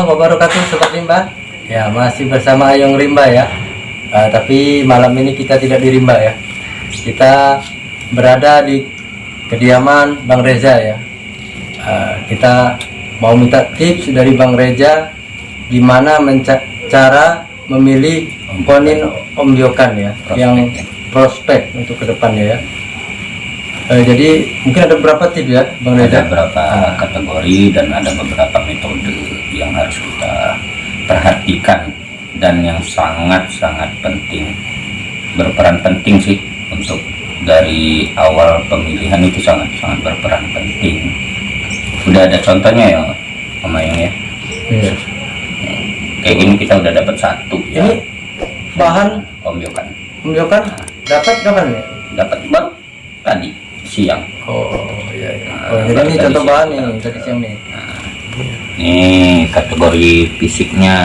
wabarakatuh Sobat Rimba. Ya, masih bersama Ayong Rimba ya. Tapi malam ini kita tidak di Rimba ya. Kita berada di kediaman Bang Reza ya. Kita mau minta tips dari Bang Reza gimana cara memilih konin ombyokan ya, yang prospek untuk kedepannya ya. Jadi mungkin ada beberapa tips ya Bang Reza? Ada beberapa kategori dan ada beberapa metode yang harus kita perhatikan dan yang sangat-sangat penting, berperan penting sih untuk dari awal pemilihan itu sangat-sangat berperan penting. Udah ada contohnya ya Om Ayong ya? Iya. Kayak gini kita udah dapat satu ya. Ini bahan ombyokan. ombyokan dapat kapan ya? Dapat baru tadi siang. Oh iya. Jadi ini contoh bahan nih tadi siang nih. Nih kategori fisiknya.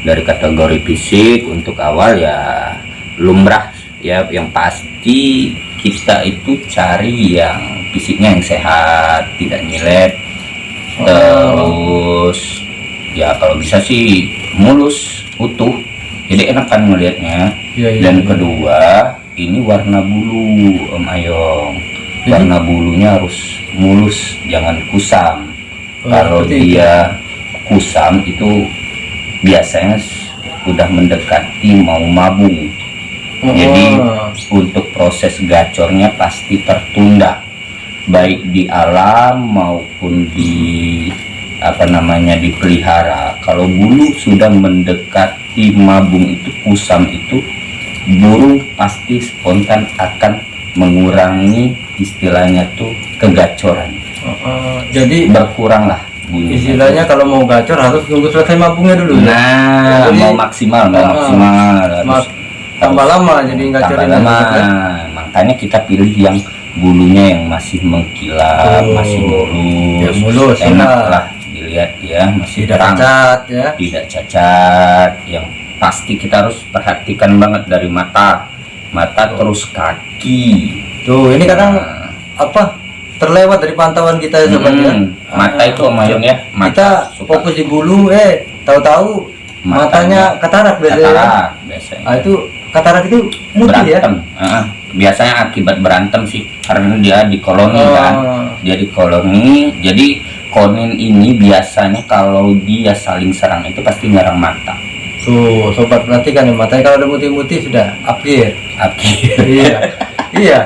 Dari kategori fisik untuk awal ya lumrah ya, yang pasti kita itu cari yang fisiknya yang sehat, tidak nyilet. Terus ya kalau bisa sih mulus, utuh. Jadi enak kan melihatnya. Dan kedua, ini warna bulu Om Ayong. Warna bulunya harus mulus, jangan kusam. Kalau dia kusam itu biasanya udah mendekati mau mabung. Jadi untuk proses gacornya pasti tertunda, baik di alam maupun di dipelihara. Kalau bulu sudah mendekati mabung itu, kusam itu, burung pasti spontan akan mengurangi istilahnya tuh kegacoran. Jadi berkurang lah bunyinya. Istilahnya kalau mau gacor harus nunggu selesai mabungnya dulu. Nah, jadi, mau maksimal harus tambah lama jadi gacornya. Makanya kita pilih yang bulunya yang masih mengkilap, masih mulus. Ya, mulus enak lah dilihat ya, masih tidak terang, cacat ya. Tidak cacat. Yang pasti kita harus perhatikan banget dari mata terus kaki. Tuh, ini kadang terlewat dari pantauan kita ya Sobat ya. Mata itu Om Ayong ya. Kita fokus di bulu, tahu-tahu matanya katarak biasanya. Itu katarak itu mutih berantem. Ya. Biasanya akibat berantem sih, karena dia di koloni kan. Dia di koloni. Jadi konin ini biasanya kalau dia saling serang itu pasti nyerang mata. Tuh, Sobat perhatikan ya, matanya kalau udah mutih-mutih sudah upgear. Iya. Iya.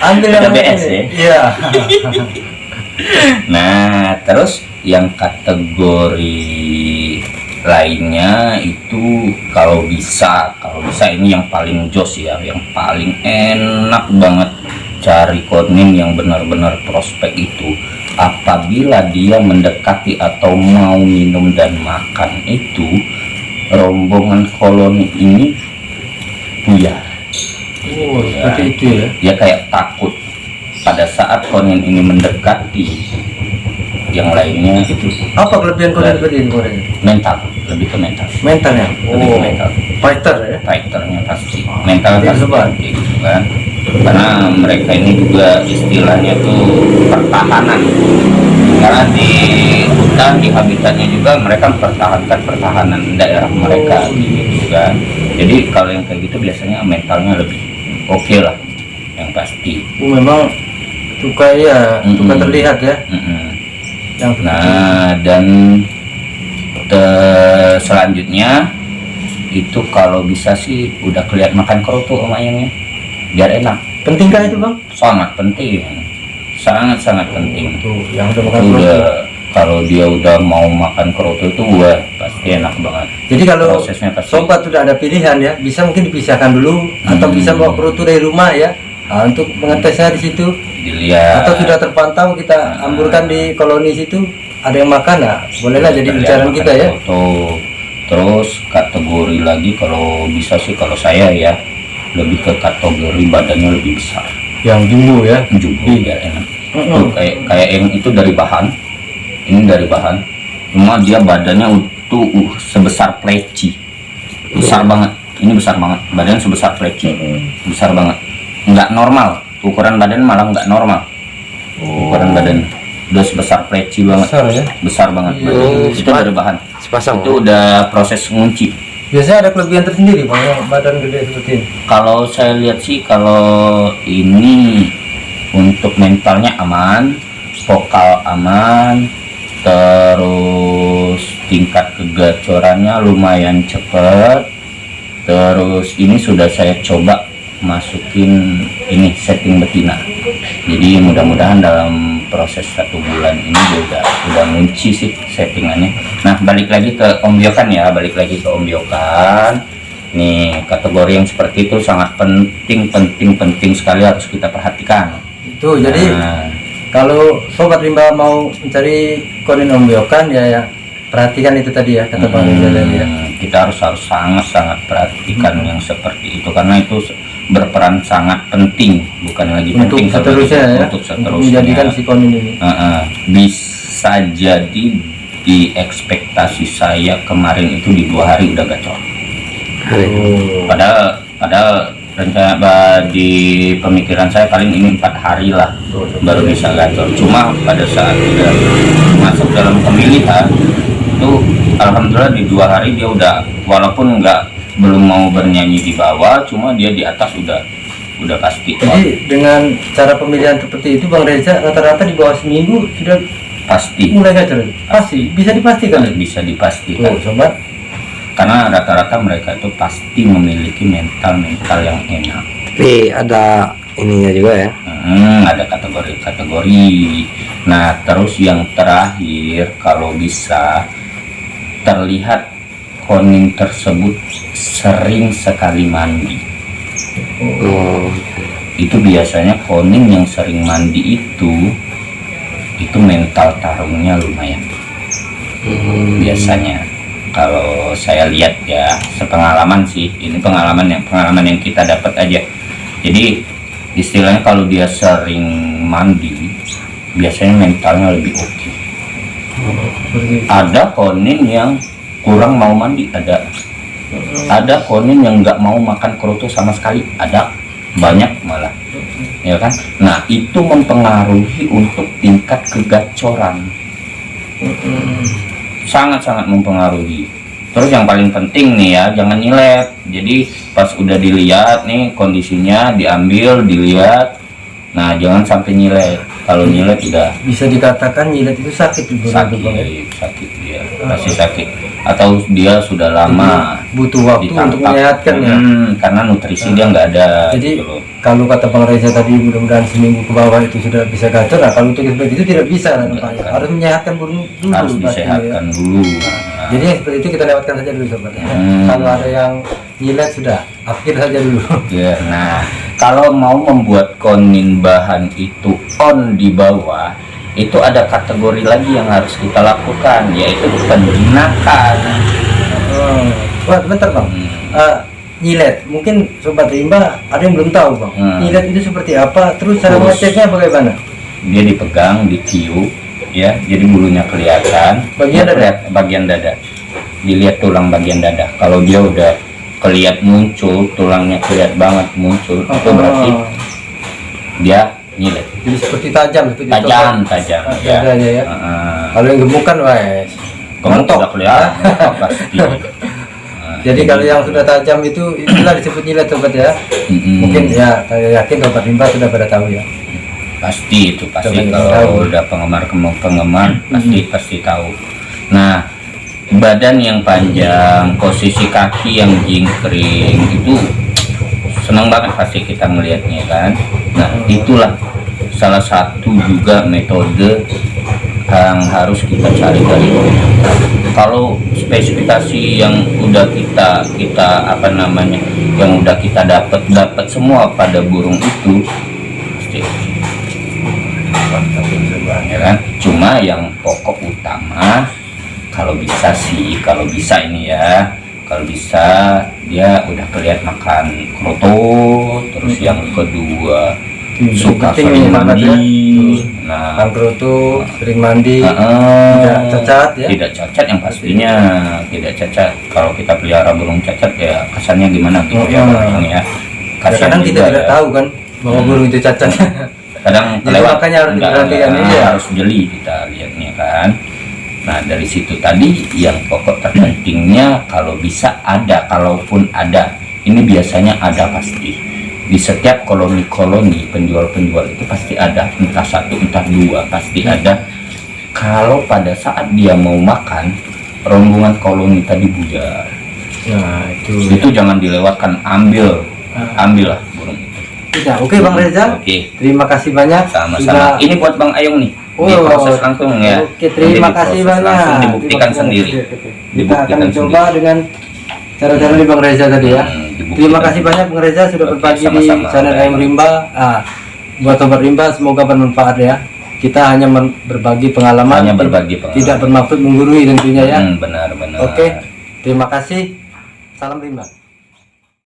Ambil yang BS ya. Iya. Nah, terus yang kategori lainnya itu kalau bisa ini yang paling jos ya, yang paling enak banget cari konin yang benar-benar prospek itu apabila dia mendekati atau mau minum dan makan itu rombongan koloni ini buyar. Seperti itu ya. Dia kayak takut pada saat konin ini mendekati yang lainnya. Itu apa kelebihan konin? Mental, lebih ke mental. Mentalnya. Lebih ke mental. Fighter ya. Fighternya pasti. Mental pasti gitu kan. Karena mereka ini juga istilahnya tuh pertahanan. Karena di hutan, di habitatnya juga mereka mempertahankan pertahanan daerah mereka gitu kan. Jadi kalau yang kayak gitu biasanya mentalnya lebih oke lah, yang pasti. Memang suka terlihat ya. Nah, dan selanjutnya itu kalau bisa sih udah kelihatan makan kerutu Om Ayong ya, biar enak. Pentingkah itu Bang? Sangat penting, sangat penting. Tuh, yang udah makan kalau dia udah mau makan kerutu itu pasti enak banget. Jadi kalau pasti. Sobat sudah ada pilihan ya, bisa mungkin dipisahkan dulu atau bisa bawa kerutu dari rumah ya. Untuk mengetesnya di situ dilihat. Atau sudah terpantau kita amburkan di koloni situ ada yang makan, bolehlah jadi incaran kita ya. Terus kategori lagi kalau bisa sih, kalau saya ya lebih ke kategori badannya lebih besar. Yang jumbo ya. Jumbo biar enak. Tuh, kayak yang itu dari bahan. Ini dari bahan. Cuma dia badannya utuh sebesar pleci. Besar banget. Ini besar banget. Badannya sebesar pleci. Besar banget. Nggak normal. Ukuran badan malah nggak normal. Ukuran badan. udah sebesar pleci banget, besar banget. Itu dari bahan Sepasang. itu udah proses ngunci. Biasanya ada kelebihan tersendiri bang yang badan gede seperti ini. Kalau saya lihat sih, kalau ini untuk mentalnya aman, vokal aman, terus tingkat kegacorannya lumayan cepet. Terus ini sudah saya coba masukin ini setting betina. Jadi mudah-mudahan dalam proses 1 bulan ini dia udah ngunci sih settingannya. Nah, balik lagi ke ombyokan ya, balik lagi ke ombyokan. Nih, kategori yang seperti itu sangat penting sekali, harus kita perhatikan. Itu jadi kalau sobat rimba mau mencari konin ombyokan ya perhatikan itu tadi ya kata Bang Reza tadi ya. Kita harus sangat perhatikan yang seperti itu, karena itu berperan sangat penting, bukan lagi untuk penting seterusnya ya, untuk seterusnya menjadikan si konin ini. Bisa jadi di ekspektasi saya kemarin itu di 2 hari udah gacor. Padahal rencana di pemikiran saya paling ini 4 hari lah baru bisa gacor. Cuma pada saat udah masuk dalam pemilihan itu alhamdulillah di 2 hari dia udah, walaupun belum mau bernyanyi di bawah, cuma dia di atas udah pasti. Jadi dengan cara pemilihan seperti itu Bang Reza rata-rata di bawah seminggu sudah pasti mulai gacor. Pasti bisa dipastikan. Bisa dipastikan. Sobat. Karena rata-rata mereka itu pasti memiliki mental yang enak. Tapi ada ininya juga ya. Ada kategori. Nah, terus yang terakhir, kalau bisa terlihat konin tersebut sering sekali mandi. Itu biasanya konin yang sering mandi itu mental tarungnya lumayan. Biasanya kalau saya lihat ya, sepengalaman sih, ini pengalaman yang kita dapat aja. Jadi istilahnya kalau dia sering mandi biasanya mentalnya lebih oke. Ada konin yang kurang mau mandi, ada konin yang nggak mau makan kerutu sama sekali, ada, banyak malah, ya kan. Nah, itu mempengaruhi untuk tingkat kegacoran, sangat mempengaruhi. Terus yang paling penting nih ya, jangan nyilet. Jadi pas udah dilihat nih kondisinya, diambil, dilihat, nah jangan sampai nyilet. Kalau nyilet udah bisa dikatakan nyilet itu sakit dia pasti sakit, atau dia sudah lama butuh waktu untuk menyehatkan ya, karena nutrisi dia nggak ada. Jadi gitu. Kalau kata Bang Reza tadi mudah-mudahan seminggu ke bawah itu sudah bisa gacor. Nah, kalau untuk seperti itu tidak bisa nampaknya. Harus menyehatkan dulu harus disehatkan dulu. Jadi yang seperti itu kita lewatkan saja dulu sobat. Kalau ada yang nyilet sudah akhir saja dulu. Ya, nah kalau mau membuat konin bahan itu on di bawah, itu ada kategori lagi yang harus kita lakukan, yaitu penyinakan. Bentar Bang, nyilet mungkin sobat rimba ada yang belum tahu Bang. Nyilet itu seperti apa, terus cara mengeceknya bagaimana? Dia dipegang, ditiup ya, jadi bulunya kelihatan, bagian dada, dilihat tulang bagian dada. Kalau dia udah kelihat muncul, tulangnya kelihatan banget muncul, itu berarti dia nyilet. Jadi seperti tajam ya. Kalau yang gemukan wes gemukan udah kelihatan pasti. Jadi kalau yang sudah tajam itulah disebut nyilet sobat ya. Mungkin ya saya yakin sobat rimba sudah pada tahu ya. Pasti kalau udah penggemar pasti tahu. Nah, badan yang panjang, posisi kaki yang jingkring, itu senang banget pasti kita melihatnya kan. Nah, itulah salah satu juga metode yang harus kita cari dari kalau spesifikasi yang udah kita yang udah kita dapat semua pada burung itu pasti ya kan. Cuma yang pokok utama kalau bisa ini ya, kalau bisa dia udah kelihatan makan kroto, terus yang kedua suka sering mandi. Nah, makan kroto, sering mandi, tidak cacat ya. Tidak cacat yang pastinya, tidak cacat. Kalau kita pelihara burung cacat ya kesannya gimana gitu ya orang ya. Kadang kita tidak tahu kan bahwa burung itu cacat. kadang Jadi kelewat, makanya harus enggak, diperhatikan enggak, ini ya. harus jeli kita lihatnya kan. Nah dari situ tadi yang pokok terpentingnya kalau bisa ada, kalaupun ada, ini biasanya ada pasti di setiap koloni-koloni penjual-penjual itu pasti ada, entah satu entah dua pasti ada. Kalau pada saat dia mau makan, rombongan koloni tadi buyar. Nah itu Jangan dilewatkan, ambillah burung itu. ya. Oke Bang Reza, Oke, terima kasih banyak. sama-sama. Ini buat Bang Ayong nih, Oh, diproses langsung ya. Oke, terima Nanti kasih diproses banyak. langsung, dibuktikan Terima kasih sendiri. banyak. Oke. Kita Dibuktikan akan coba sendiri. dengan cara-cara di Bang Reza tadi ya. Dibuktikan Terima kasih sendiri. banyak Bang Reza sudah Oke, berbagi di sama-sama. channel Ayam Rimba. Buat sobat Rimba semoga bermanfaat ya. Kita hanya berbagi pengalaman, Hanya berbagi pengalaman. tidak bermaksud menggurui tentunya ya. Benar. Oke, terima kasih. Salam Rimba.